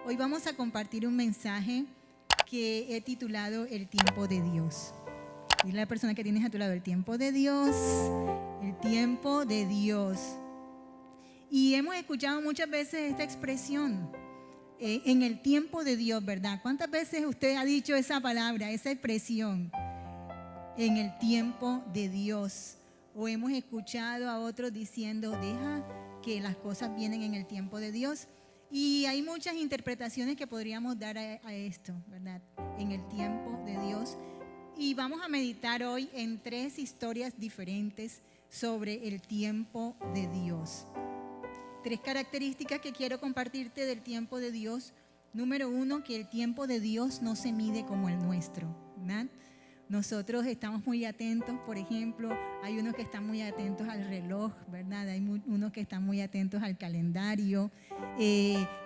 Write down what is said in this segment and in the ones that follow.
Hoy vamos a compartir un mensaje que he titulado El tiempo de Dios. Dile a la persona que tienes a tu lado, el tiempo de Dios, el tiempo de Dios. Y hemos escuchado muchas veces esta expresión, en el tiempo de Dios, ¿verdad? ¿Cuántas veces usted ha dicho esa palabra, esa expresión? En el tiempo de Dios. O hemos escuchado a otros diciendo, deja que las cosas vienen en el tiempo de Dios. Y hay muchas interpretaciones que podríamos dar a esto, ¿verdad? En el tiempo de Dios. Y vamos a meditar hoy en 3 historias diferentes sobre el tiempo de Dios. 3 características que quiero compartirte del tiempo de Dios. Número 1, que el tiempo de Dios no se mide como el nuestro, ¿verdad? Nosotros estamos muy atentos, por ejemplo, hay unos que están muy atentos al reloj, ¿verdad? Hay unos que están muy atentos al calendario,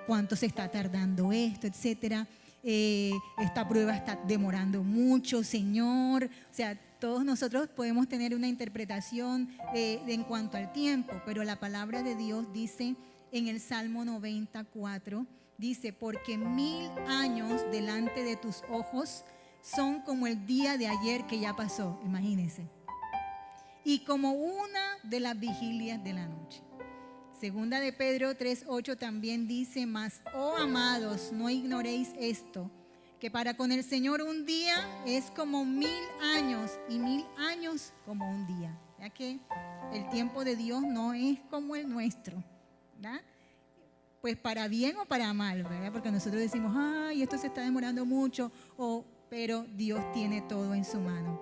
cuánto se está tardando esto, etcétera. Esta prueba está demorando mucho, Señor. O sea, todos nosotros podemos tener una interpretación en cuanto al tiempo, pero la palabra de Dios dice en el Salmo 94, dice, porque 1000 años delante de tus ojos son como el día de ayer que ya pasó, imagínense, y como una de las vigilias de la noche. Segunda de Pedro 3:8 también dice, mas, oh amados, no ignoréis esto, que para con el Señor un día es como 1000 años y 1000 años como un día. Ya que el tiempo de Dios no es como el nuestro, ¿verdad? Pues para bien o para mal, ¿verdad? Porque nosotros decimos, ay, esto se está demorando mucho, pero Dios tiene todo en su mano.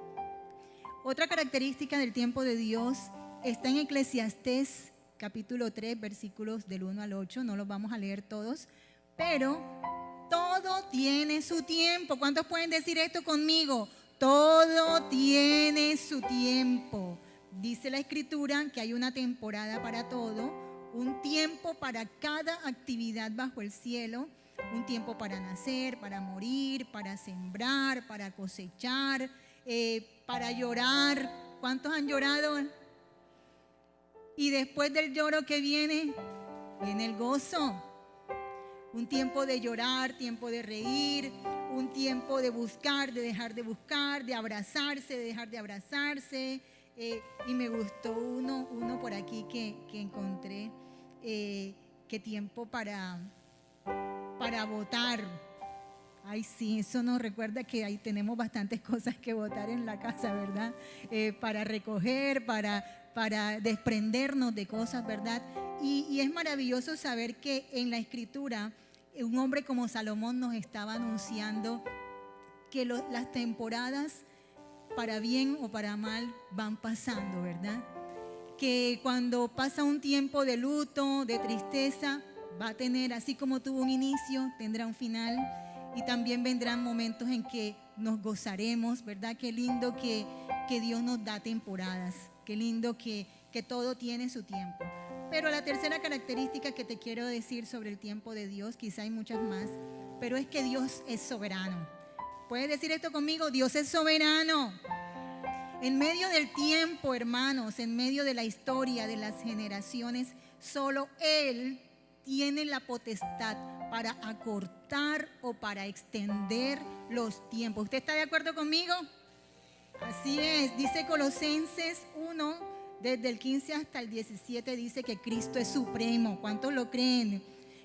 Otra característica del tiempo de Dios está en Eclesiastés capítulo 3, versículos del 1 al 8. No los vamos a leer todos, pero todo tiene su tiempo. ¿Cuántos pueden decir esto conmigo? Todo tiene su tiempo. Dice la Escritura que hay una temporada para todo, un tiempo para cada actividad bajo el cielo, un tiempo para nacer, para morir, para sembrar, para cosechar, para llorar. ¿Cuántos han llorado? Y después del lloro que viene el gozo. Un tiempo de llorar, tiempo de reír, un tiempo de buscar, de dejar de buscar, de abrazarse, de dejar de abrazarse. Y me gustó uno por aquí que encontré, que tiempo para votar. Ay, sí, eso nos recuerda que ahí tenemos bastantes cosas que votar en la casa, ¿verdad? Para recoger, para desprendernos de cosas, ¿verdad? Y es maravilloso saber que en la Escritura un hombre como Salomón nos estaba anunciando que las temporadas para bien o para mal van pasando, ¿verdad? Que cuando pasa un tiempo de luto, de tristeza, va a tener, así como tuvo un inicio, tendrá un final, y también vendrán momentos en que nos gozaremos, ¿verdad? Qué lindo que Dios nos da temporadas, qué lindo que todo tiene su tiempo. Pero la tercera característica que te quiero decir sobre el tiempo de Dios, quizá hay muchas más, pero es que Dios es soberano. ¿Puedes decir esto conmigo? Dios es soberano. En medio del tiempo, hermanos, en medio de la historia, de las generaciones, solo Él tiene la potestad para acortar o para extender los tiempos. ¿Usted está de acuerdo conmigo? Así es, dice Colosenses 1, desde el 15 hasta el 17, dice que Cristo es supremo. ¿Cuántos lo creen?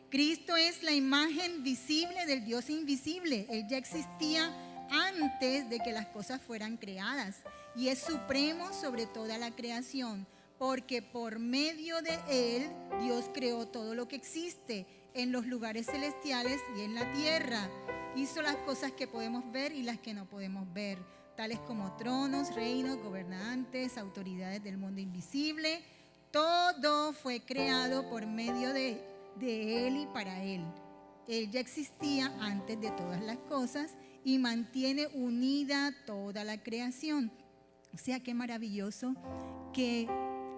Cristo es la imagen visible del Dios invisible. Él ya existía antes de que las cosas fueran creadas y es supremo sobre toda la creación, porque por medio de Él Dios creó todo lo que existe en los lugares celestiales y en la tierra. Hizo las cosas que podemos ver y las que no podemos ver, tales como tronos, reinos, gobernantes, autoridades del mundo invisible. Todo fue creado por medio de Él y para Él. Él ya existía antes de todas las cosas y mantiene unida toda la creación. O sea, qué maravilloso que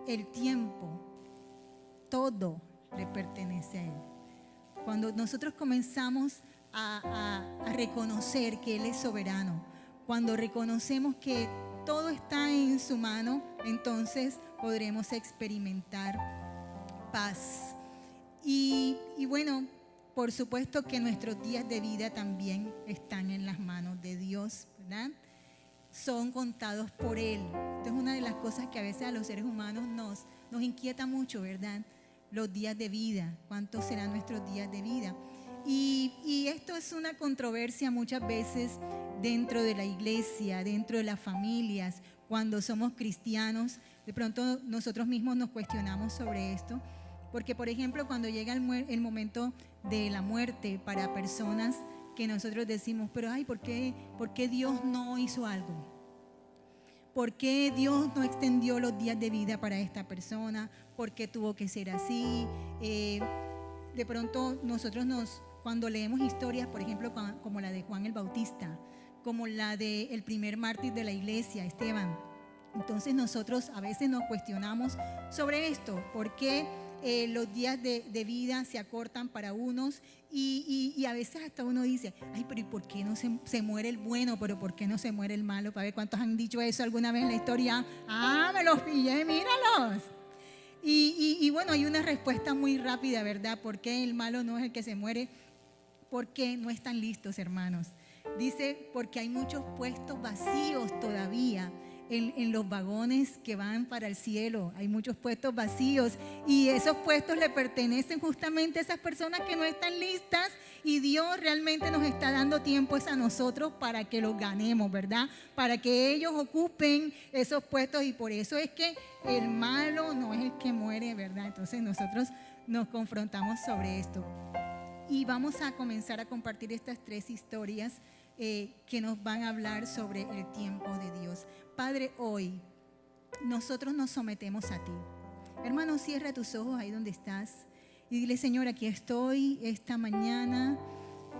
el tiempo, todo le pertenece a Él. Cuando nosotros comenzamos a reconocer que Él es soberano, cuando reconocemos que todo está en su mano, entonces podremos experimentar paz. Y bueno, por supuesto que nuestros días de vida también están en las manos de Dios, ¿verdad? Son contados por Él. Entonces, una de las cosas que a veces a los seres humanos nos inquieta mucho, ¿verdad? Los días de vida, ¿cuántos serán nuestros días de vida? Y esto es una controversia muchas veces dentro de la iglesia, dentro de las familias, cuando somos cristianos. De pronto nosotros mismos nos cuestionamos sobre esto, porque por ejemplo cuando llega el momento de la muerte para personas que nosotros decimos, pero ay, ¿por qué Dios no hizo algo? ¿Por qué Dios no extendió los días de vida para esta persona? ¿Por qué tuvo que ser así? De pronto nosotros cuando leemos historias, por ejemplo, como la de Juan el Bautista, como la del primer mártir de la iglesia, Esteban, entonces nosotros a veces nos cuestionamos sobre esto. ¿Por qué los días de vida se acortan para unos? Y a veces hasta uno dice, ay, pero ¿y por qué no se muere el bueno? ¿Pero por qué no se muere el malo? Para ver cuántos han dicho eso alguna vez en la historia. Ah, me los pillé, míralos. Y bueno, hay una respuesta muy rápida, ¿verdad? ¿Por qué el malo no es el que se muere? Porque no están listos, hermanos. Dice, porque hay muchos puestos vacíos todavía en los vagones que van para el cielo. Hay muchos puestos vacíos y esos puestos le pertenecen justamente a esas personas que no están listas, y Dios realmente nos está dando tiempo a nosotros para que los ganemos, ¿verdad? Para que ellos ocupen esos puestos, y por eso es que el malo no es el que muere, ¿verdad? Entonces nosotros nos confrontamos sobre esto. Y vamos a comenzar a compartir estas 3 historias que nos van a hablar sobre el tiempo de Dios. Padre, hoy nosotros nos sometemos a ti. Hermano, cierra tus ojos ahí donde estás y dile, Señor, aquí estoy esta mañana.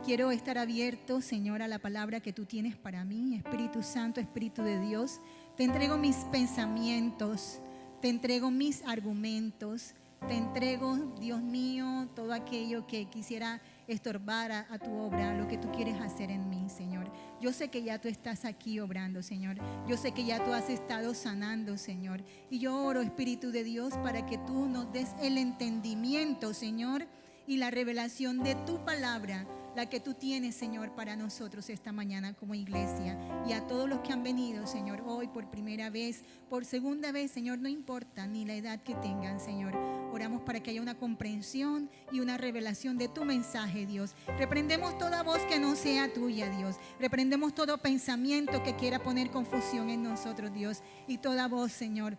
Quiero estar abierto, Señor, a la palabra que tú tienes para mí. Espíritu Santo, Espíritu de Dios, te entrego mis pensamientos, te entrego mis argumentos, te entrego, Dios mío, todo aquello que quisiera estorbar a tu obra, lo que tú quieres hacer en mí, Señor. Yo sé que ya tú estás aquí obrando, Señor. Yo sé que ya tú has estado sanando, Señor. Y yo oro, Espíritu de Dios, para que tú nos des el entendimiento, Señor, y la revelación de tu palabra, la que tú tienes, Señor, para nosotros esta mañana como iglesia. Y a todos los que han venido, Señor, hoy por primera vez, por segunda vez, Señor, no importa ni la edad que tengan, Señor. Oramos para que haya una comprensión y una revelación de tu mensaje, Dios. Reprendemos toda voz que no sea tuya, Dios. Reprendemos todo pensamiento que quiera poner confusión en nosotros, Dios. Y toda voz, Señor,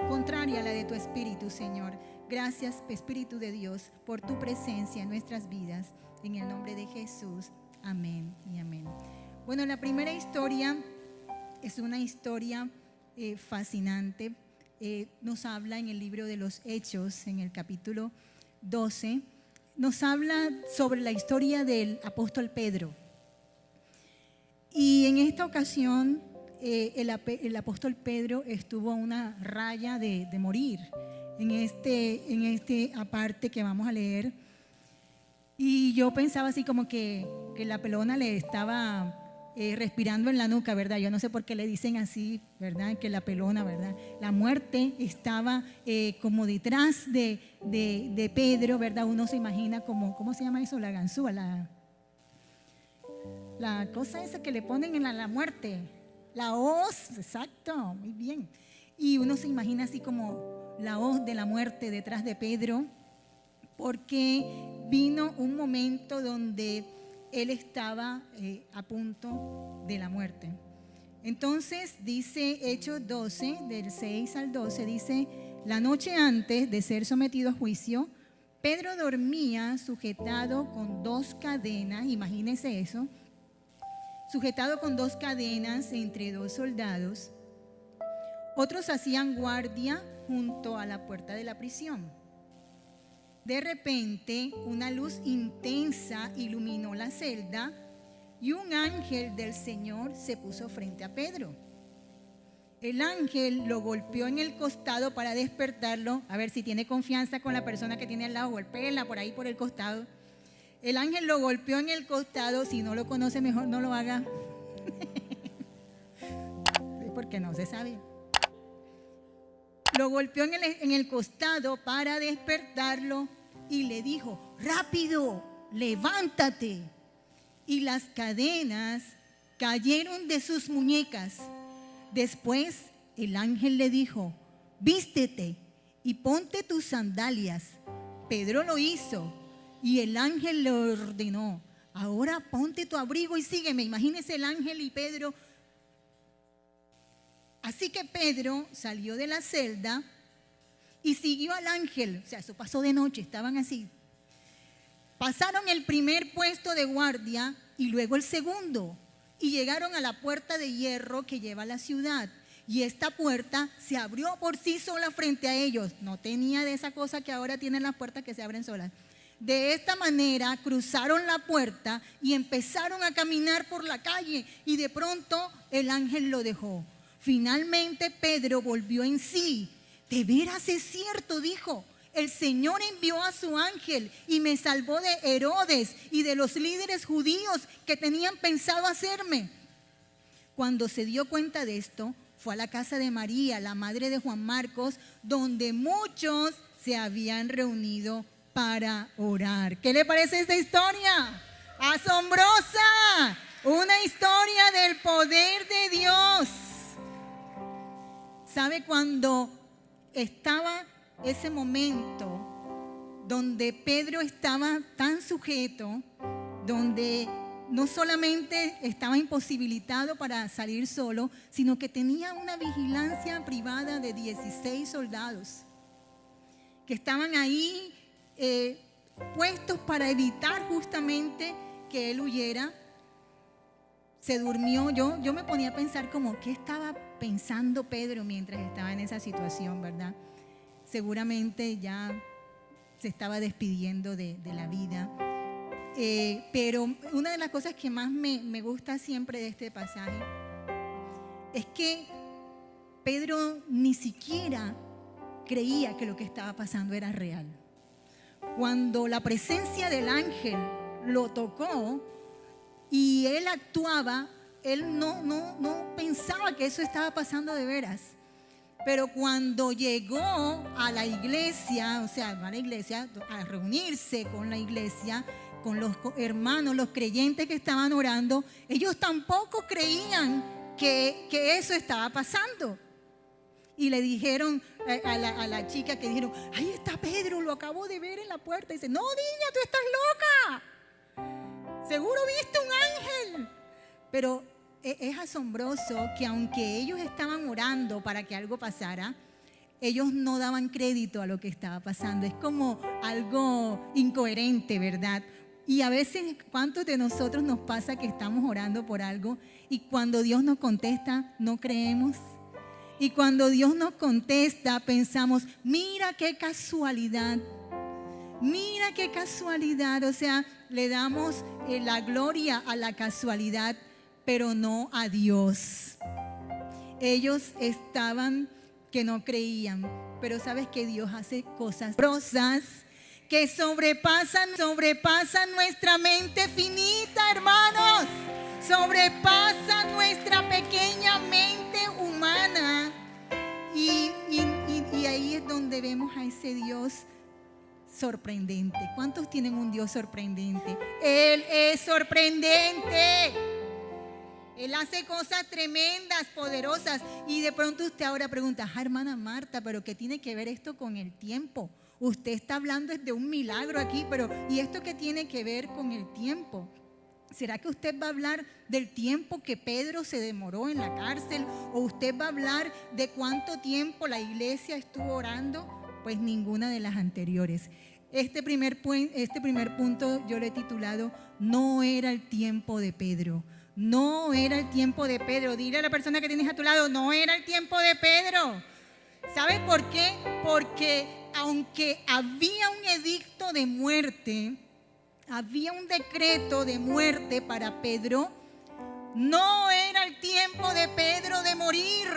contraria a la de tu Espíritu, Señor. Gracias, Espíritu de Dios, por tu presencia en nuestras vidas. En el nombre de Jesús, amén y amén. Bueno, la primera historia es una historia fascinante. Nos habla en el libro de los Hechos, en el capítulo 12. Nos habla sobre la historia del apóstol Pedro. Y en esta ocasión, el apóstol Pedro estuvo a una raya de morir. En este aparte que vamos a leer. Y yo pensaba así como que la pelona le estaba respirando en la nuca, ¿verdad? Yo no sé por qué le dicen así, ¿verdad? Que la pelona, ¿verdad? La muerte estaba como detrás de Pedro, ¿verdad? Uno se imagina como, ¿cómo se llama eso? La ganzúa, la cosa esa que le ponen en la muerte. La hoz, exacto, muy bien. Y uno se imagina así como la hoz de la muerte detrás de Pedro, porque vino un momento donde él estaba a punto de la muerte. Entonces dice Hechos 12, del 6 al 12, dice, la noche antes de ser sometido a juicio, Pedro dormía sujetado con 2 cadenas, imagínense eso, sujetado con 2 cadenas entre 2 soldados. Otros hacían guardia junto a la puerta de la prisión. De repente, una luz intensa iluminó la celda y un ángel del Señor se puso frente a Pedro. El ángel lo golpeó en el costado para despertarlo. A ver si tiene confianza con la persona que tiene al lado, golpéela por ahí por el costado. El ángel lo golpeó en el costado. Si no lo conoce, mejor no lo haga. Porque no se sabe. Lo golpeó en el costado para despertarlo y le dijo, rápido, levántate. Y las cadenas cayeron de sus muñecas. Después el ángel le dijo, vístete y ponte tus sandalias. Pedro lo hizo y el ángel le ordenó, ahora ponte tu abrigo y sígueme. Imagínense el ángel y Pedro. Así que Pedro salió de la celda y siguió al ángel. O sea, eso pasó de noche, estaban así. Pasaron el primer puesto de guardia y luego el segundo. Y llegaron a la puerta de hierro que lleva a la ciudad. Y esta puerta se abrió por sí sola frente a ellos. No tenía de esa cosa que ahora tienen las puertas que se abren solas. De esta manera cruzaron la puerta y empezaron a caminar por la calle. Y de pronto el ángel lo dejó. Finalmente Pedro volvió en sí. De veras es cierto, dijo. El Señor envió a su ángel y me salvó de Herodes y de los líderes judíos que tenían pensado hacerme. Cuando se dio cuenta de esto, fue a la casa de María, la madre de Juan Marcos, donde muchos se habían reunido para orar. ¿Qué le parece esta historia? ¡Asombrosa! Una historia del poder de Dios. ¿Sabe cuando estaba ese momento donde Pedro estaba tan sujeto, donde no solamente estaba imposibilitado para salir solo, sino que tenía una vigilancia privada de 16 soldados que estaban ahí puestos para evitar justamente que él huyera? Se durmió. Yo me ponía a pensar como, ¿qué estaba pensando Pedro mientras estaba en esa situación, verdad? Seguramente ya se estaba despidiendo de la vida. Pero una de las cosas que más me gusta siempre de este pasaje es que Pedro ni siquiera creía que lo que estaba pasando era real. Cuando la presencia del ángel lo tocó y él actuaba, él no pensaba que eso estaba pasando de veras. Pero cuando llegó a la iglesia, o sea, a la iglesia, a reunirse con la iglesia, con los hermanos, los creyentes que estaban orando, ellos tampoco creían que eso estaba pasando. Y le dijeron a la chica que dijeron, ahí está Pedro, lo acabo de ver en la puerta. Y dice, no, niña, tú estás loca. Seguro viste un ángel. Pero es asombroso que aunque ellos estaban orando para que algo pasara, ellos no daban crédito a lo que estaba pasando. Es como algo incoherente, ¿verdad? Y a veces, ¿cuántos de nosotros nos pasa que estamos orando por algo y cuando Dios nos contesta, no creemos? Y cuando Dios nos contesta, pensamos, mira qué casualidad. Mira qué casualidad. O sea, le damos la gloria a la casualidad, pero no a Dios. Ellos estaban que no creían, pero sabes que Dios hace cosas asombrosas que sobrepasan nuestra mente finita, hermanos. Sobrepasan nuestra pequeña mente humana. Y ahí es donde vemos a ese Dios sorprendente. ¿Cuántos tienen un Dios sorprendente? Él es sorprendente. Él hace cosas tremendas, poderosas. Y de pronto usted ahora pregunta, hermana Marta, ¿pero qué tiene que ver esto con el tiempo? Usted está hablando de un milagro aquí, pero ¿y esto qué tiene que ver con el tiempo? ¿Será que usted va a hablar del tiempo que Pedro se demoró en la cárcel? ¿O usted va a hablar de cuánto tiempo la iglesia estuvo orando? Pues ninguna de las anteriores. Este primer punto yo lo he titulado, no era el tiempo de Pedro. No era el tiempo de Pedro. Dile a la persona que tienes a tu lado, no era el tiempo de Pedro. ¿Sabe por qué? Porque aunque había un edicto de muerte, había un decreto de muerte para Pedro, no era el tiempo de Pedro de morir.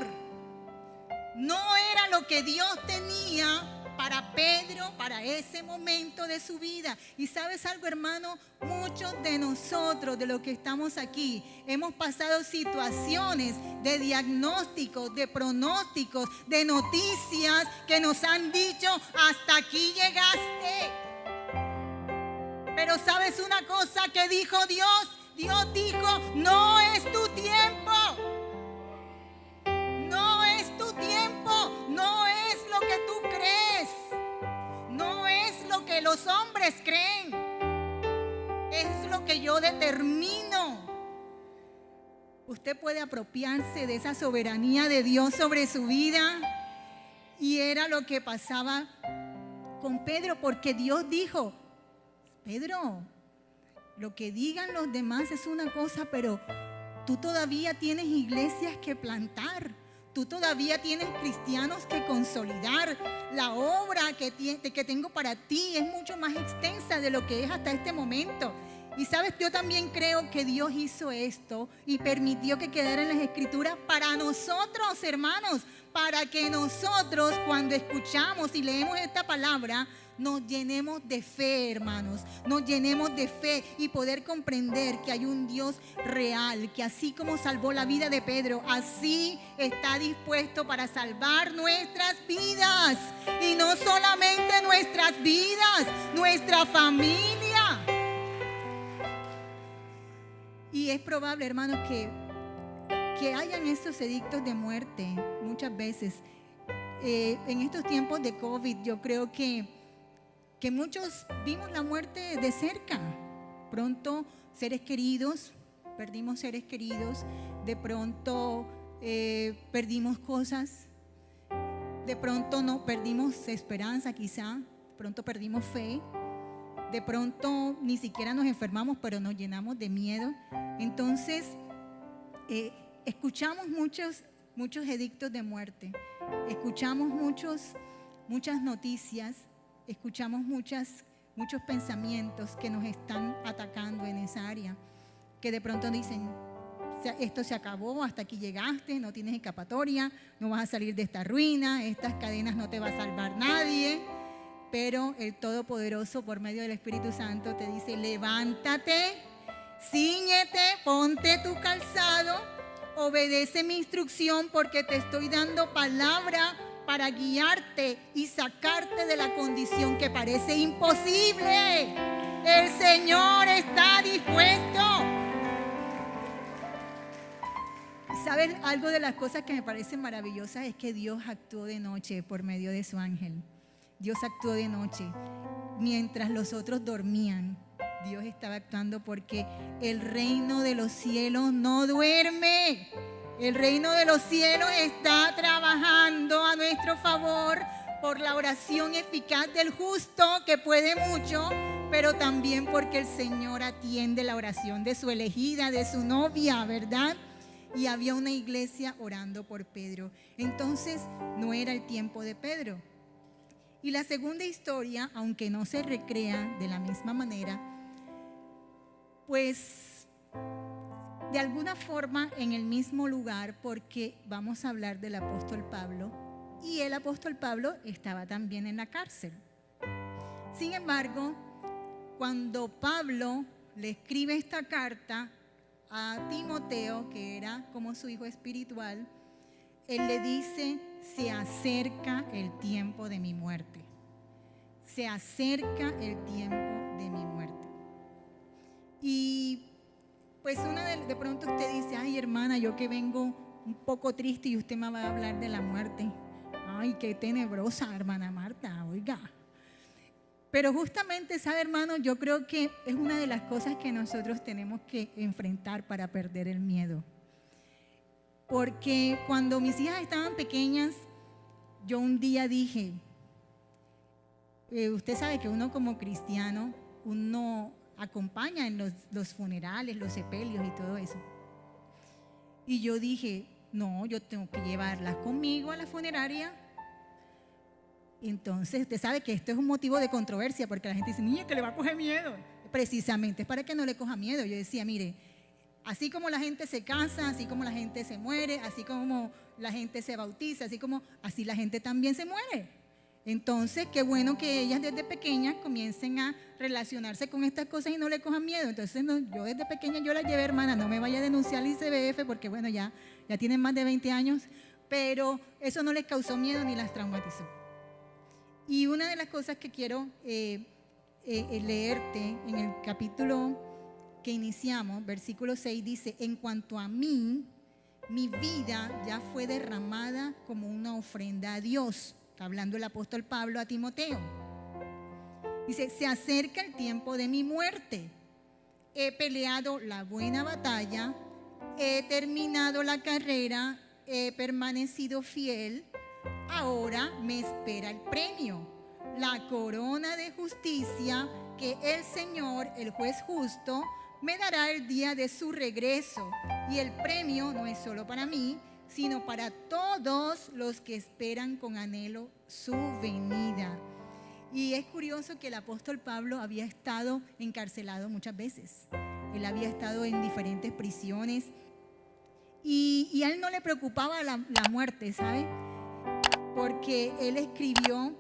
No era lo que Dios tenía para Pedro, para ese momento de su vida. Y sabes algo, hermano, muchos de nosotros, de los que estamos aquí, hemos pasado situaciones de diagnósticos, de pronósticos, de noticias que nos han dicho, hasta aquí llegaste. Pero ¿sabes una cosa que dijo Dios? Dios dijo, no es tu tiempo. No es tu tiempo. No es lo que tú crees. No es lo que los hombres creen. Es lo que yo determino. Usted puede apropiarse de esa soberanía de Dios sobre su vida. Y era lo que pasaba con Pedro, porque Dios dijo, Pedro, lo que digan los demás es una cosa, pero tú todavía tienes iglesias que plantar. Tú todavía tienes cristianos que consolidar. La obra que tengo para ti es mucho más extensa de lo que es hasta este momento. Y sabes, yo también creo que Dios hizo esto y permitió que quedara en las escrituras para nosotros, hermanos, para que nosotros cuando escuchamos y leemos esta palabra nos llenemos de fe, hermanos, nos llenemos de fe y poder comprender que hay un Dios real, que así como salvó la vida de Pedro, así está dispuesto para salvar nuestras vidas. Y no solamente nuestras vidas, nuestra familia. Y es probable, hermanos, que hayan estos edictos de muerte muchas veces. En estos tiempos de COVID, yo creo que muchos vimos la muerte de cerca. Pronto seres queridos, perdimos seres queridos, de pronto perdimos cosas, de pronto no perdimos esperanza quizá, de pronto perdimos fe. De pronto ni siquiera nos enfermamos, pero nos llenamos de miedo. Entonces, escuchamos muchos edictos de muerte. Escuchamos muchas noticias. Escuchamos muchos pensamientos que nos están atacando en esa área. Que de pronto dicen, esto se acabó, hasta aquí llegaste, no tienes escapatoria, no vas a salir de esta ruina, estas cadenas no te va a salvar nadie. Pero el Todopoderoso, por medio del Espíritu Santo, te dice, levántate, cíñete, ponte tu calzado, obedece mi instrucción porque te estoy dando palabra para guiarte y sacarte de la condición que parece imposible. El Señor está dispuesto. ¿Saben? Algo de las cosas que me parecen maravillosas es que Dios actuó de noche por medio de su ángel. Dios actuó de noche. Mientras los otros dormían, Dios estaba actuando porque el reino de los cielos no duerme. El reino de los cielos está trabajando a nuestro favor por la oración eficaz del justo, que puede mucho, pero también porque el Señor atiende la oración de su elegida, de su novia, ¿verdad? Y había una iglesia orando por Pedro. Entonces, no era el tiempo de Pedro. Y la segunda historia, aunque no se recrea de la misma manera, pues de alguna forma en el mismo lugar, porque vamos a hablar del apóstol Pablo, y el apóstol Pablo estaba también en la cárcel. Sin embargo, cuando Pablo le escribe esta carta a Timoteo, que era como su hijo espiritual, él le dice, se acerca el tiempo de mi muerte. Se acerca el tiempo de mi muerte. Y pues de pronto usted dice, ay hermana, yo que vengo un poco triste y usted me va a hablar de la muerte. Ay, qué tenebrosa, hermana Marta, oiga. Pero justamente, ¿sabe, hermano? Yo creo que es una de las cosas que nosotros tenemos que enfrentar para perder el miedo. Porque cuando mis hijas estaban pequeñas, yo un día dije, usted sabe que uno como cristiano, uno acompaña en los funerales, los sepelios y todo eso. Y yo dije, no, yo tengo que llevarlas conmigo a la funeraria. Entonces, usted sabe que esto es un motivo de controversia, porque la gente dice, niña, que le va a coger miedo. Precisamente, es para que no le coja miedo. Yo decía, mire, así como la gente se casa, así como la gente se muere, así como la gente se bautiza, así la gente también se muere. Entonces, qué bueno que ellas desde pequeñas comiencen a relacionarse con estas cosas y no le cojan miedo. Entonces, yo desde pequeña yo las llevé, hermana, no me vaya a denunciar al ICBF porque bueno, ya tienen más de 20 años, pero eso no les causó miedo ni las traumatizó. Y una de las cosas que quiero leerte en el capítulo que iniciamos, versículo 6 dice: en cuanto a mí, mi vida ya fue derramada como una ofrenda a Dios. Está hablando el apóstol Pablo a Timoteo. Dice: se acerca el tiempo de mi muerte. He peleado la buena batalla, he terminado la carrera, he permanecido fiel. Ahora me espera el premio, la corona de justicia que el Señor, el juez justo, me dará el día de su regreso. Y el premio no es solo para mí, sino para todos los que esperan con anhelo su venida. Y es curioso que el apóstol Pablo había estado encarcelado muchas veces. Él había estado en diferentes prisiones y a él no le preocupaba la muerte, ¿sabe? Porque él escribió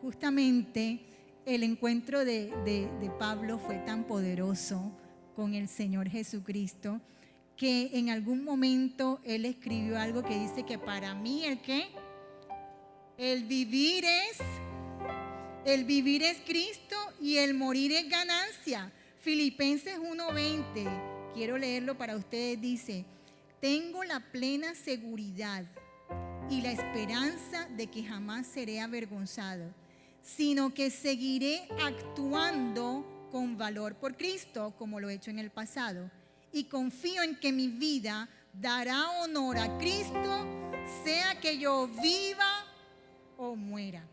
justamente el encuentro de Pablo fue tan poderoso con el Señor Jesucristo que en algún momento él escribió algo que dice que para mí el vivir es Cristo y el morir es ganancia. Filipenses 1:20, quiero leerlo para ustedes, dice: tengo la plena seguridad y la esperanza de que jamás seré avergonzado, sino que seguiré actuando con valor por Cristo, como lo he hecho en el pasado, y confío en que mi vida dará honor a Cristo, sea que yo viva o muera.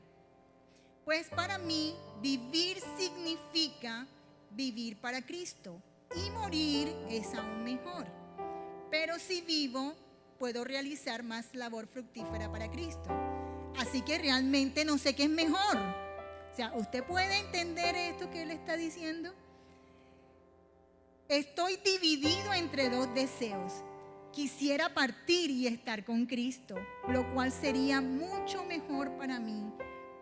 Pues para mí vivir significa vivir para Cristo y morir es aún mejor. Pero si vivo, puedo realizar más labor fructífera para Cristo. Así que realmente no sé qué es mejor. O sea, ¿usted puede entender esto que él está diciendo? Estoy dividido entre dos deseos. Quisiera partir y estar con Cristo, lo cual sería mucho mejor para mí,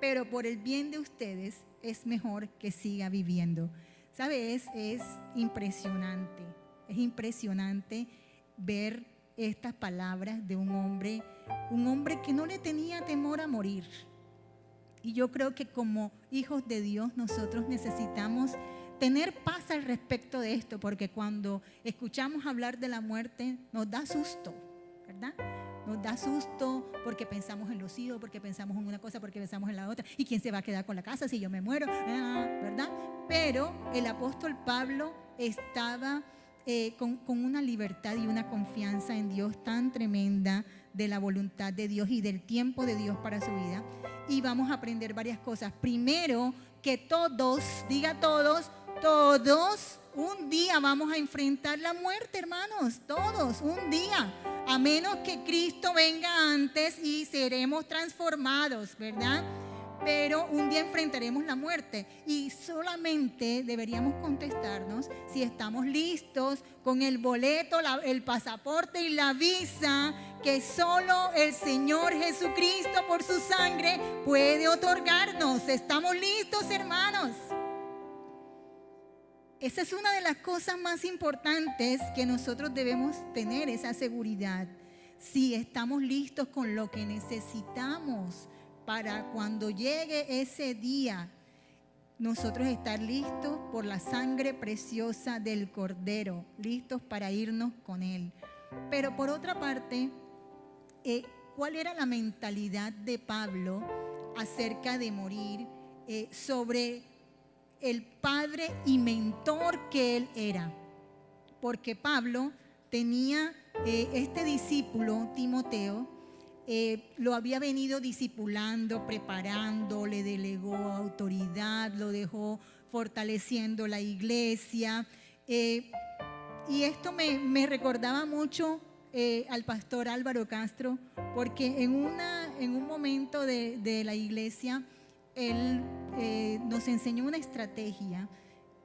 pero por el bien de ustedes es mejor que siga viviendo. ¿Sabes? Es impresionante ver estas palabras de un hombre que no le tenía temor a morir. Y yo creo que como hijos de Dios nosotros necesitamos tener paz al respecto de esto, porque cuando escuchamos hablar de la muerte nos da susto, ¿verdad? Nos da susto porque pensamos en los hijos, porque pensamos en una cosa, porque pensamos en la otra. ¿Y quién se va a quedar con la casa si yo me muero? ¿Verdad? Pero el apóstol Pablo estaba con una libertad y una confianza en Dios tan tremenda, de la voluntad de Dios y del tiempo de Dios para su vida. Y vamos a aprender varias cosas. Primero, que todos, diga todos, un día vamos a enfrentar la muerte, hermanos. Todos, un día. A menos que Cristo venga antes y seremos transformados, ¿verdad? Pero un día enfrentaremos la muerte y solamente deberíamos contestarnos si estamos listos con el boleto, el pasaporte y la visa que solo el Señor Jesucristo por su sangre puede otorgarnos. ¿Estamos listos, hermanos? Esa es una de las cosas más importantes que nosotros debemos tener, esa seguridad. Si estamos listos con lo que necesitamos para cuando llegue ese día, nosotros estar listos por la sangre preciosa del Cordero, listos para irnos con Él. Pero por otra parte, ¿cuál era la mentalidad de Pablo acerca de morir, sobre el padre y mentor que él era? Porque Pablo tenía este discípulo, Timoteo, lo había venido discipulando, preparando, le delegó autoridad, lo dejó fortaleciendo la iglesia. Y esto me recordaba mucho al pastor Álvaro Castro, porque en un momento de la iglesia, él nos enseñó una estrategia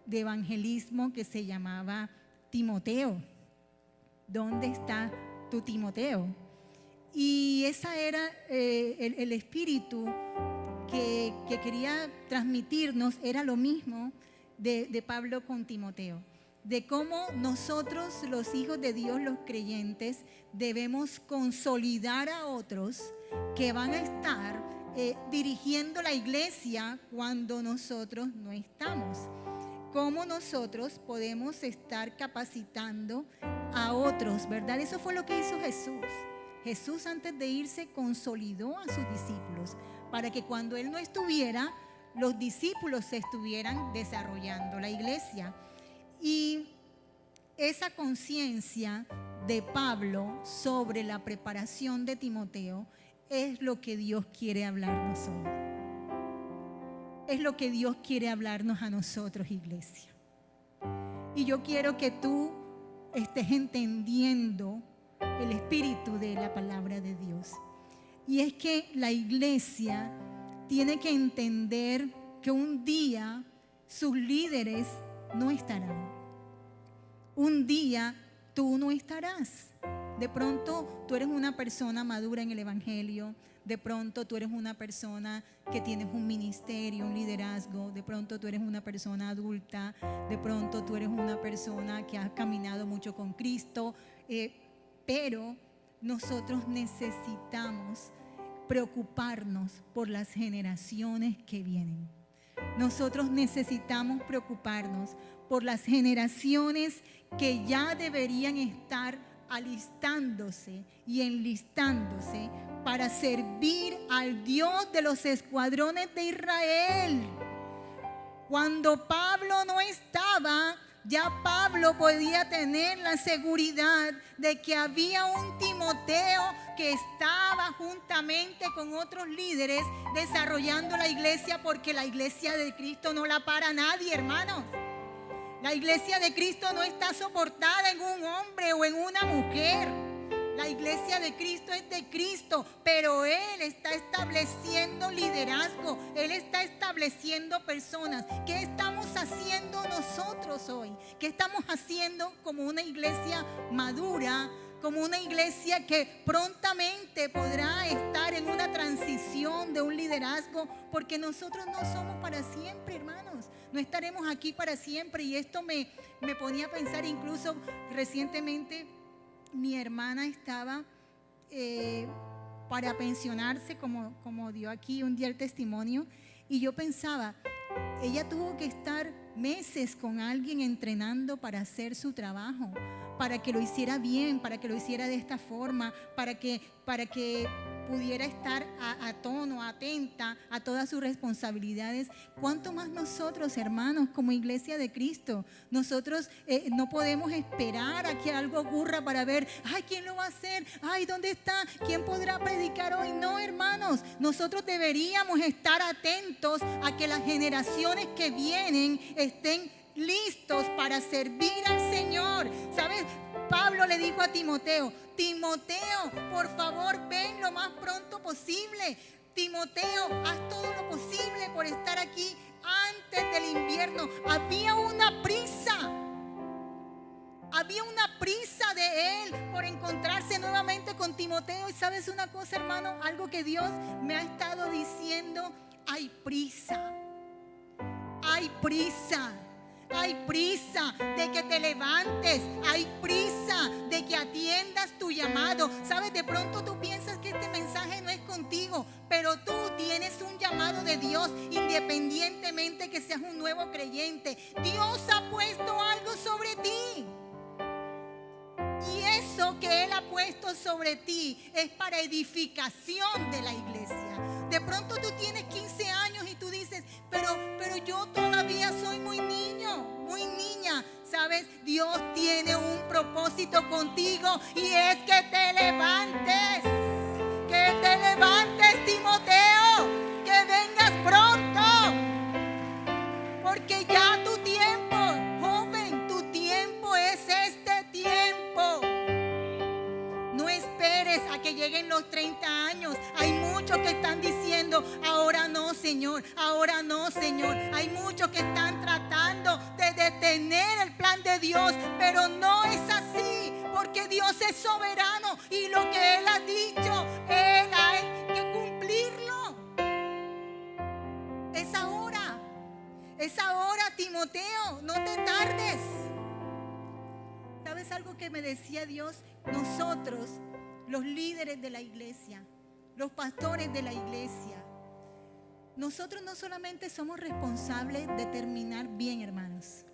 de evangelismo que se llamaba Timoteo. ¿Dónde está tu Timoteo? Y esa era el espíritu que quería transmitirnos, era lo mismo de Pablo con Timoteo, de cómo nosotros, los hijos de Dios, los creyentes, debemos consolidar a otros que van a estar dirigiendo la iglesia cuando nosotros no estamos. ¿Cómo nosotros podemos estar capacitando a otros, verdad? Eso fue lo que hizo Jesús. Jesús, antes de irse, consolidó a sus discípulos para que cuando Él no estuviera, los discípulos se estuvieran desarrollando la iglesia. Y esa conciencia de Pablo sobre la preparación de Timoteo es lo que Dios quiere hablarnos hoy. Es lo que Dios quiere hablarnos a nosotros, iglesia. Y yo quiero que tú estés entendiendo el espíritu de la palabra de Dios. Y es que la iglesia tiene que entender que un día sus líderes no estarán. Un día tú no estarás. De pronto tú eres una persona madura en el evangelio. De pronto tú eres una persona que tienes un ministerio, un liderazgo. De pronto tú eres una persona adulta. De pronto tú eres una persona que ha caminado mucho con Cristo. Pero nosotros necesitamos preocuparnos por las generaciones que vienen. Nosotros necesitamos preocuparnos por las generaciones que ya deberían estar alistándose y enlistándose para servir al Dios de los escuadrones de Israel. Cuando Pablo no estaba, ya Pablo podía tener la seguridad de que había un Timoteo que estaba juntamente con otros líderes desarrollando la iglesia, porque la iglesia de Cristo no la para nadie, hermanos. La iglesia de Cristo no está soportada en un hombre o en una mujer. La iglesia de Cristo es de Cristo, pero Él está estableciendo liderazgo. Él está estableciendo personas. ¿Qué estamos haciendo nosotros hoy? ¿Qué estamos haciendo como una iglesia madura? Como una iglesia que prontamente podrá estar en una transición de un liderazgo, porque nosotros no somos para siempre, hermanos. No estaremos aquí para siempre. Y esto me ponía a pensar, incluso recientemente mi hermana estaba para pensionarse, como dio aquí un día el testimonio, y yo pensaba, ella tuvo que estar meses con alguien entrenando para hacer su trabajo, para que lo hiciera bien, para que lo hiciera de esta forma, para que pudiera estar a tono, atenta a todas sus responsabilidades. ¿Cuánto más nosotros, hermanos, como iglesia de Cristo? Nosotros no podemos esperar a que algo ocurra para ver, ay, ¿quién lo va a hacer? Ay, ¿dónde está? ¿Quién podrá predicar hoy? No, hermanos, nosotros deberíamos estar atentos a que las generaciones que vienen estén listos para servir al Señor. ¿Sabes? Pablo le dijo a Timoteo, Timoteo, por favor, ven lo más pronto posible. Timoteo, haz todo lo posible por estar aquí antes del invierno. Había una prisa de él por encontrarse nuevamente con Timoteo. Y sabes una cosa, hermano, algo que Dios me ha estado diciendo, hay prisa. Hay prisa. Hay prisa de que te levantes. Hay prisa de que atiendas tu llamado. ¿Sabes? De pronto tú piensas que este mensaje no es contigo, pero tú tienes un llamado de Dios, independientemente que seas un nuevo creyente. Dios ha puesto algo sobre ti. Y eso que Él ha puesto sobre ti es para edificación de la iglesia. De pronto tú tienes 15 años y tú dices, pero yo todavía soy muy niño, muy niña. ¿Sabes? Dios tiene un propósito contigo y es que te levantes. Que te levantes, Timoteo. Que vengas pronto. Porque ya tu tiempo, joven, tu tiempo es este tiempo. No esperes a que lleguen los 30 años. Hay muchos que están diciendo, ahora no, Señor, ahora no, Señor. Hay muchos que están tratando de detener el plan de Dios, pero no es así, porque Dios es soberano y lo que Él ha dicho, Él hay que cumplirlo. Es ahora, Timoteo, no te tardes. ¿Sabes algo que me decía Dios? Nosotros, los líderes de la iglesia, los pastores de la iglesia, nosotros no solamente somos responsables de terminar bien, hermanos.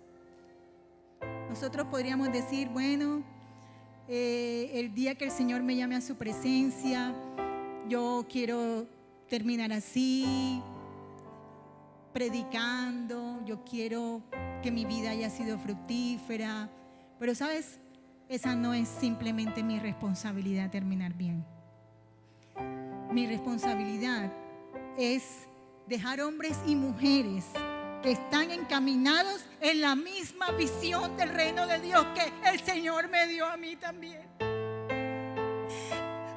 Nosotros podríamos decir, bueno, el día que el Señor me llame a su presencia, yo quiero terminar así, predicando, yo quiero que mi vida haya sido fructífera. Pero ¿sabes? Esa no es simplemente mi responsabilidad terminar bien. Mi responsabilidad es dejar hombres y mujeres que están encaminados en la misma visión del reino de Dios que el Señor me dio a mí también.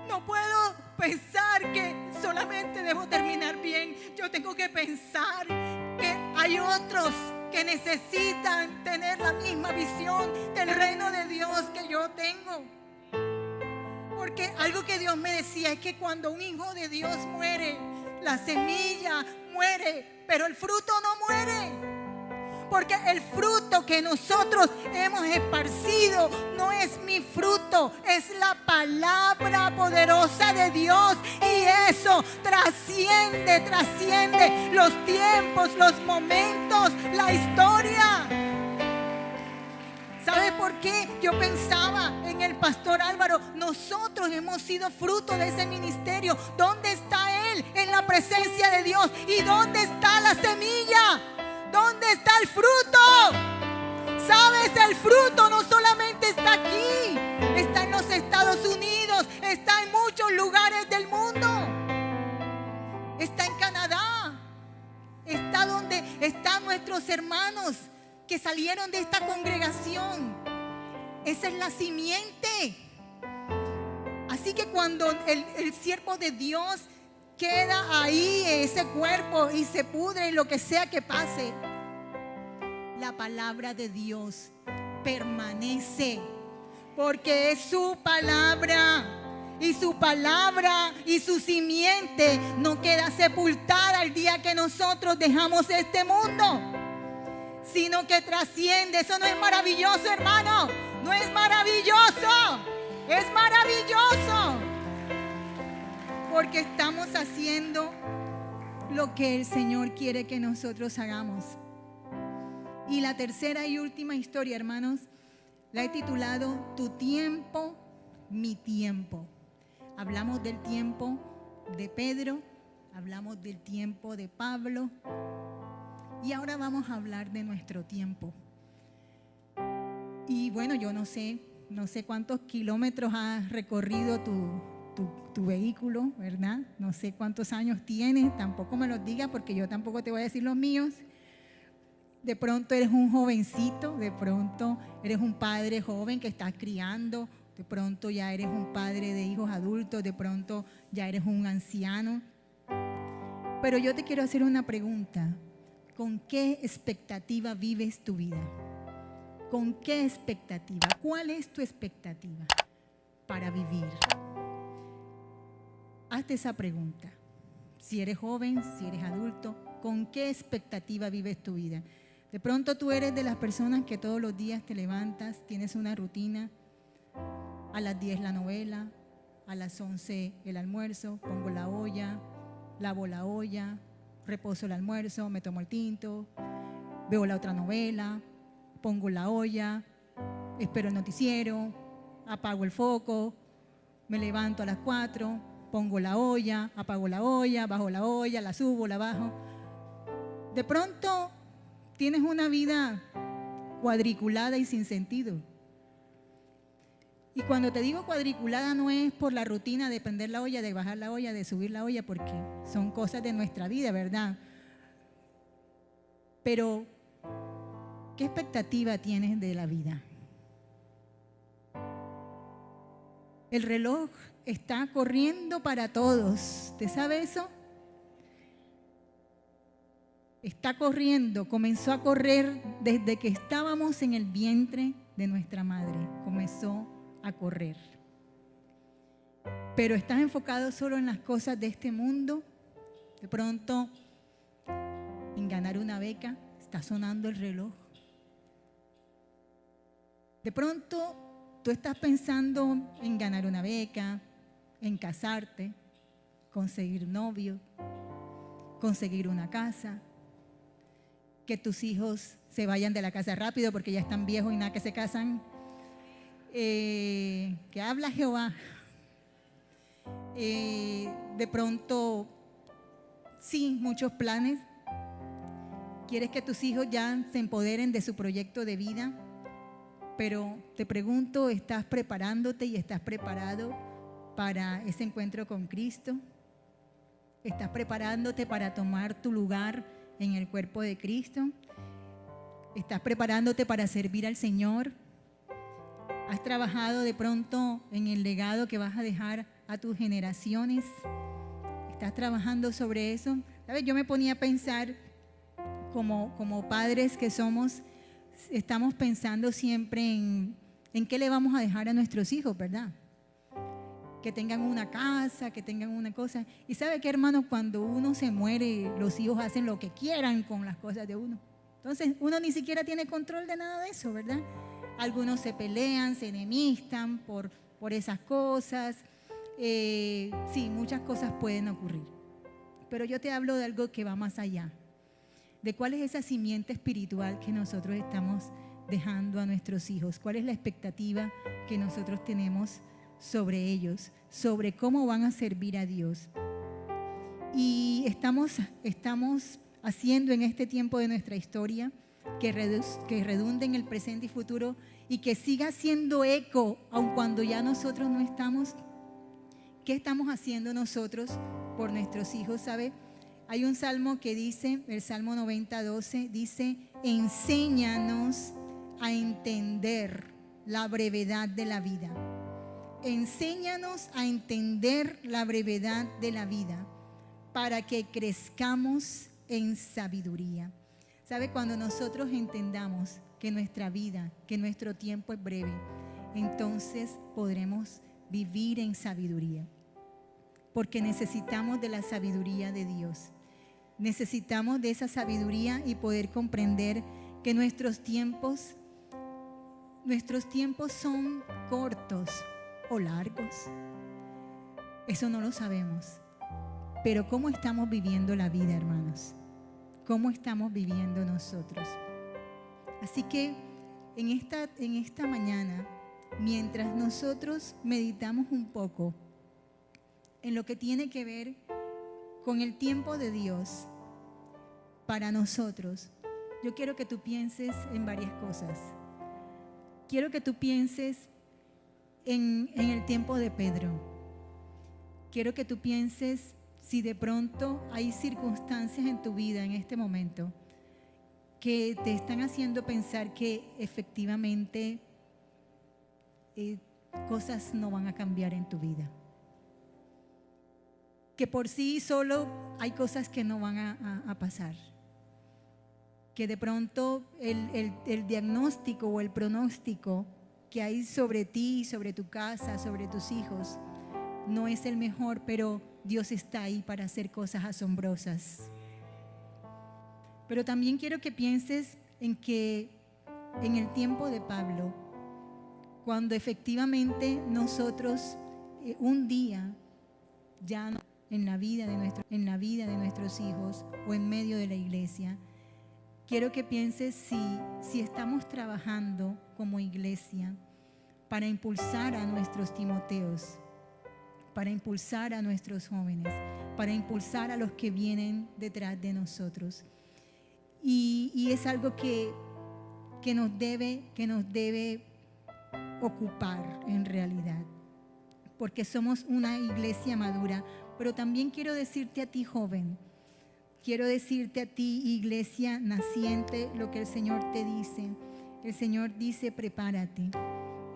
No puedo pensar que solamente debo terminar bien. Yo tengo que pensar que hay otros que necesitan tener la misma visión del reino de Dios que yo tengo. Porque algo que Dios me decía es que cuando un hijo de Dios muere, la semilla muere, pero el fruto no muere. Porque el fruto que nosotros hemos esparcido no es mi fruto, es la palabra poderosa de Dios. Y eso trasciende los tiempos, los momentos, la historia. ¿Sabe por qué? Yo pensaba en el pastor Álvaro. Nosotros hemos sido fruto de ese ministerio. ¿Dónde está él? En la presencia de Dios. ¿Y dónde está la semilla? ¿Dónde está el fruto? ¿Sabes? El fruto no solamente está aquí, está en los Estados Unidos, está en muchos lugares del mundo, está en Canadá, está donde están nuestros hermanos que salieron de esta congregación. Esa es la simiente. Así que cuando el siervo de Dios queda ahí, ese cuerpo, y se pudre y lo que sea que pase, la palabra de Dios permanece, porque es su palabra, y su palabra y su simiente no queda sepultada el día que nosotros dejamos este mundo, sino que trasciende. Eso no es maravilloso, hermano. No es maravilloso, es maravilloso, porque estamos haciendo lo que el Señor quiere que nosotros hagamos. Y la tercera y última historia, hermanos, la he titulado Tu tiempo, mi tiempo. Hablamos del tiempo de Pedro, hablamos del tiempo de Pablo, y ahora vamos a hablar de nuestro tiempo. Y bueno, yo no sé cuántos kilómetros has recorrido tu vehículo, ¿verdad? No sé cuántos años tienes, tampoco me los digas porque yo tampoco te voy a decir los míos. De pronto eres un jovencito, de pronto eres un padre joven que estás criando, de pronto ya eres un padre de hijos adultos, de pronto ya eres un anciano. Pero yo te quiero hacer una pregunta. ¿Con qué expectativa vives tu vida? ¿Con qué expectativa? ¿Cuál es tu expectativa para vivir? Hazte esa pregunta. Si eres joven, si eres adulto, ¿con qué expectativa vives tu vida? De pronto tú eres de las personas que todos los días te levantas, tienes una rutina. A las 10 la novela, a las 11 el almuerzo, pongo la olla, lavo la olla, reposo el almuerzo, me tomo el tinto, veo la otra novela, pongo la olla, espero el noticiero, apago el foco, me levanto a las 4, pongo la olla, apago la olla, bajo la olla, la subo, la bajo. De pronto tienes una vida cuadriculada y sin sentido. Y cuando te digo cuadriculada no es por la rutina de prender la olla, de bajar la olla, de subir la olla, porque son cosas de nuestra vida, ¿verdad? Pero, ¿qué expectativa tienes de la vida? El reloj está corriendo para todos. ¿Te sabe eso? Está corriendo, comenzó a correr desde que estábamos en el vientre de nuestra madre. Comenzó a correr. Pero estás enfocado solo en las cosas de este mundo. De pronto, en ganar una beca, está sonando el reloj. De pronto, tú estás pensando en ganar una beca, en casarte, conseguir novio. conseguir una casa, que tus hijos se vayan de la casa rápido porque ya están viejos y nada que se casan. Que habla Jehová. De pronto, sí, muchos planes. Quieres que tus hijos ya se empoderen de su proyecto de vida, pero te pregunto, ¿estás preparándote y estás preparado para ese encuentro con Cristo? ¿Estás preparándote para tomar tu lugar en el cuerpo de Cristo? ¿Estás preparándote para servir al Señor? ¿Has trabajado de pronto en el legado que vas a dejar a tus generaciones? ¿Estás trabajando sobre eso? ¿Sabes? Yo me ponía a pensar, como padres que somos, estamos pensando siempre en qué le vamos a dejar a nuestros hijos, ¿verdad? Que tengan una casa, que tengan una cosa. Y ¿sabe qué, hermano? Cuando uno se muere, los hijos hacen lo que quieran con las cosas de uno. Entonces, uno ni siquiera tiene control de nada de eso, ¿verdad? Algunos se pelean, se enemistan por esas cosas. Sí, muchas cosas pueden ocurrir. Pero yo te hablo de algo que va más allá. De cuál es esa simiente espiritual que nosotros estamos dejando a nuestros hijos. Cuál es la expectativa que nosotros tenemos sobre ellos, sobre cómo van a servir a Dios. Y estamos haciendo en este tiempo de nuestra historia que redunde en el presente y futuro y que siga haciendo eco aun cuando ya nosotros no estamos. ¿Qué estamos haciendo nosotros por nuestros hijos? ¿Sabe? Hay un salmo que dice, el Salmo 90:12, dice: enséñanos a entender la brevedad de la vida. Enséñanos a entender la brevedad de la vida para que crezcamos en sabiduría. ¿Sabe? Cuando nosotros entendamos que nuestra vida, que nuestro tiempo es breve, entonces podremos vivir en sabiduría. Porque necesitamos de la sabiduría de Dios. Necesitamos de esa sabiduría y poder comprender que nuestros tiempos son cortos o largos. Eso no lo sabemos. Pero ¿cómo estamos viviendo la vida, hermanos? ¿Cómo estamos viviendo nosotros? Así que en esta mañana, mientras nosotros meditamos un poco en lo que tiene que ver con el tiempo de Dios para nosotros, yo quiero que tú pienses en varias cosas. Quiero que tú pienses en el tiempo de Pedro. Quiero que tú pienses si de pronto hay circunstancias en tu vida en este momento que te están haciendo pensar que efectivamente cosas no van a cambiar en tu vida. Que por sí solo hay cosas que no van a pasar. Que de pronto el diagnóstico o el pronóstico que hay sobre ti, sobre tu casa, sobre tus hijos, no es el mejor, pero Dios está ahí para hacer cosas asombrosas. Pero también quiero que pienses en que en el tiempo de Pablo, cuando efectivamente nosotros un día ya no, en la vida de nuestros hijos o en medio de la iglesia, quiero que pienses si estamos trabajando como iglesia para impulsar a nuestros Timoteos, para impulsar a nuestros jóvenes, para impulsar a los que vienen detrás de nosotros. Y es algo que nos debe ocupar en realidad, porque somos una iglesia madura. Pero también quiero decirte a ti, joven, quiero decirte a ti, iglesia naciente, lo que el Señor te dice. El Señor dice: prepárate,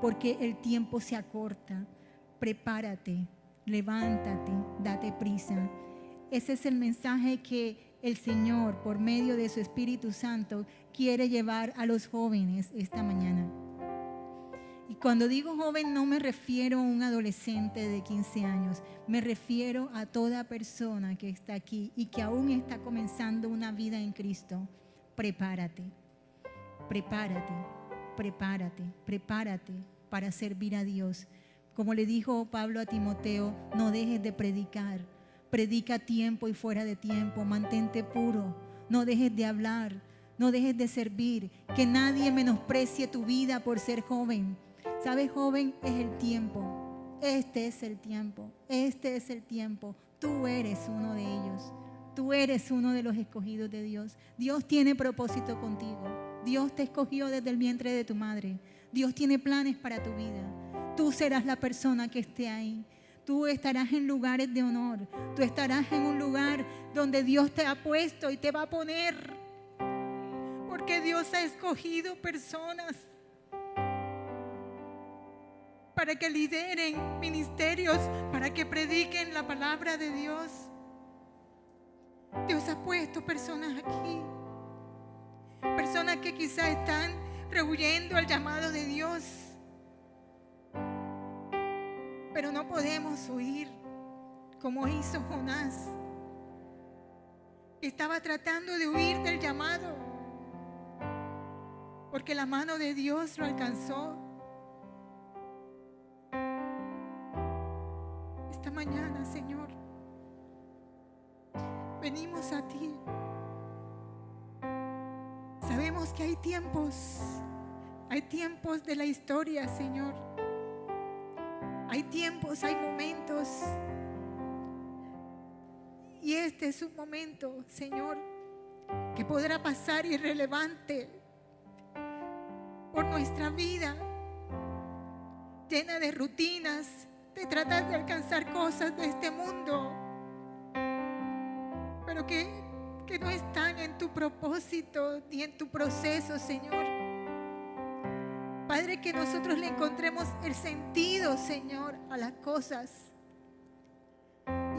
porque el tiempo se acorta. Prepárate, levántate, date prisa. Ese es el mensaje que el Señor, por medio de su Espíritu Santo, quiere llevar a los jóvenes esta mañana. Y cuando digo joven, no me refiero a un adolescente de 15 años, me refiero a toda persona que está aquí y que aún está comenzando una vida en Cristo. Prepárate, prepárate, prepárate, prepárate para servir a Dios. Como le dijo Pablo a Timoteo, no dejes de predicar, Predica a tiempo y fuera de tiempo. Mantente puro. No dejes de hablar. No dejes de servir. Que nadie menosprecie tu vida por ser joven. ¿Sabes, joven? Es el tiempo. Este es el tiempo. Este es el tiempo. Tú eres uno de ellos. Tú eres uno de los escogidos de Dios. Dios tiene propósito contigo. Dios te escogió desde el vientre de tu madre. Dios tiene planes para tu vida. Tú serás la persona que esté ahí. Tú estarás en lugares de honor. Tú estarás en un lugar donde Dios te ha puesto y te va a poner. Porque Dios ha escogido personas para que lideren ministerios, para que prediquen la palabra de Dios. Dios ha puesto personas aquí. Personas que quizás están rehuyendo al llamado de Dios. Pero no podemos huir como hizo Jonás. Estaba tratando de huir del llamado porque la mano de Dios lo alcanzó. Esta mañana, Señor, venimos a ti. Sabemos que hay tiempos de la historia, Señor. Hay tiempos, hay momentos. Y este es un momento, Señor, que podrá pasar irrelevante por nuestra vida, llena de rutinas, de tratar de alcanzar cosas de este mundo, pero que no están en tu propósito ni en tu proceso, Señor. Padre, que nosotros le encontremos el sentido, Señor, a las cosas.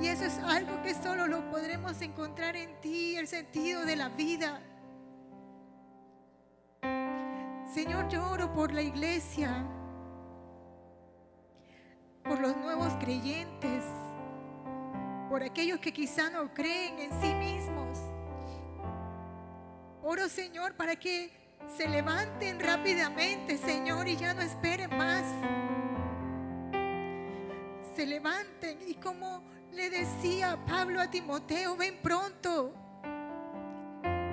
Y eso es algo que solo lo podremos encontrar en ti, el sentido de la vida. Señor, yo oro por la iglesia, por los nuevos creyentes, por aquellos que quizá no creen en sí mismos. Oro, Señor, para que se levanten rápidamente, Señor, y ya no esperen más. Se levanten y como le decía Pablo a Timoteo, ven pronto.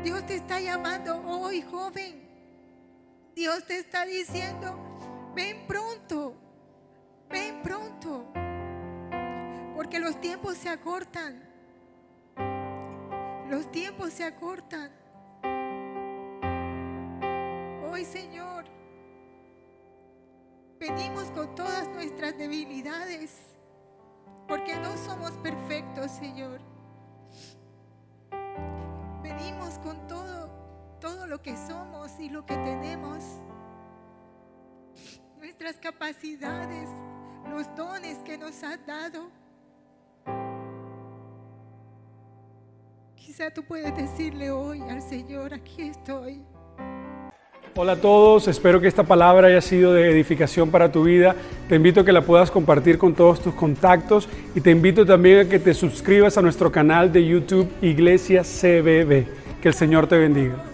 Dios te está llamando hoy, joven. Dios te está diciendo, ven pronto, ven pronto. Porque los tiempos se acortan. Los tiempos se acortan. Hoy, Señor, venimos con todas nuestras debilidades, porque no somos perfectos, Señor. Venimos con todo lo que somos y lo que tenemos, nuestras capacidades, los dones que nos has dado. Quizá tú puedes decirle hoy al Señor, aquí estoy. Hola a todos, espero que esta palabra haya sido de edificación para tu vida. Te invito a que la puedas compartir con todos tus contactos y te invito también a que te suscribas a nuestro canal de YouTube Iglesia CBB. Que el Señor te bendiga.